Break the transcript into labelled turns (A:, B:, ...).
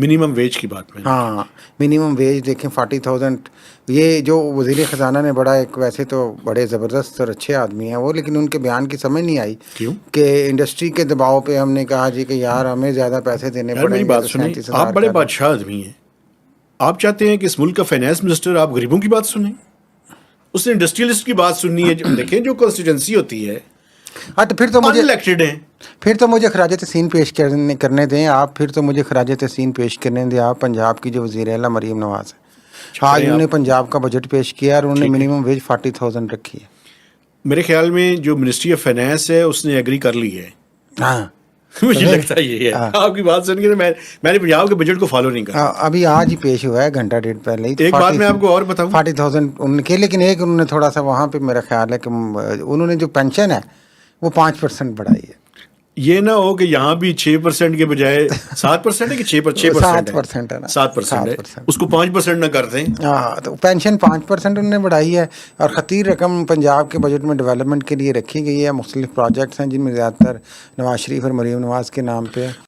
A: Minimum wage کی بات میں.
B: ہاں منیمم ویج دیکھیں 40,000. یہ جو وزیر خزانہ نے بڑا ایک ویسے تو بڑے زبردست اور اچھے آدمی ہیں وہ, لیکن ان کے بیان کی سمجھ نہیں آئی.
A: کیوں
B: کہ انڈسٹری کے دباؤ پہ ہم نے کہا جی کہ یار ہمیں زیادہ پیسے دینے
A: یار
B: پڑیں
A: میری
B: گے.
A: بات سنیں, آپ بڑے بادشاہ آدمی ہیں, آپ چاہتے ہیں کہ اس ملک کا فائنانس منسٹر آپ غریبوں کی بات سنیں؟ اس نے انڈسٹریلسٹ کی بات سننی ہے. دیکھیں جو کانسٹیٹوینسی ہوتی ہے
B: ہاں تو پھر تو مجھے
A: الیکٹڈ ہیں.
B: پھر تو مجھے خراج تحسین پیش کرنے دیں آپ. پھر تو مجھے خراج تحسین پیش کرنے دیں آپ پنجاب کی جو وزیر اعلیٰ مریم نواز ہے. آج انہوں نے پنجاب کا بجٹ پیش کیا اور انہوں نے منیمم ویج 40,000 رکھی ہے.
A: میرے خیال میں جو منسٹری آف فائنانس ہے اس نے ایگری کر لی ہے.
B: ہاں
A: مجھے لگتا ہے یہ ہے. آپ کی بات سن کے میں نے پنجاب کے بجٹ کو فالو نہیں کرا.
B: ابھی آج ہی پیش ہوا ہے گھنٹہ ڈیڑھ پہلے ہی.
A: ایک بات میں آپ کو اور بتاؤں,
B: 40,000 ان کے, لیکن ایک انہوں نے تھوڑا سا وہاں پہ میرا خیال ہے کہ انہوں نے جو پینشن ہے وہ 5% بڑھائی ہے.
A: یہ نہ ہو کہ یہاں بھی 6% کے بجائے 7% ہے کہ 6% ہے نا, 7% ہے, اس کو 5% نہ کر دیں.
B: ہاں تو پینشن 5% انہوں نے بڑھائی ہے. اور خطیر رقم پنجاب کے بجٹ میں ڈیولپمنٹ کے لیے رکھی گئی ہے. مختلف پروجیکٹس ہیں جن میں زیادہ تر نواز شریف اور مریم نواز کے نام پہ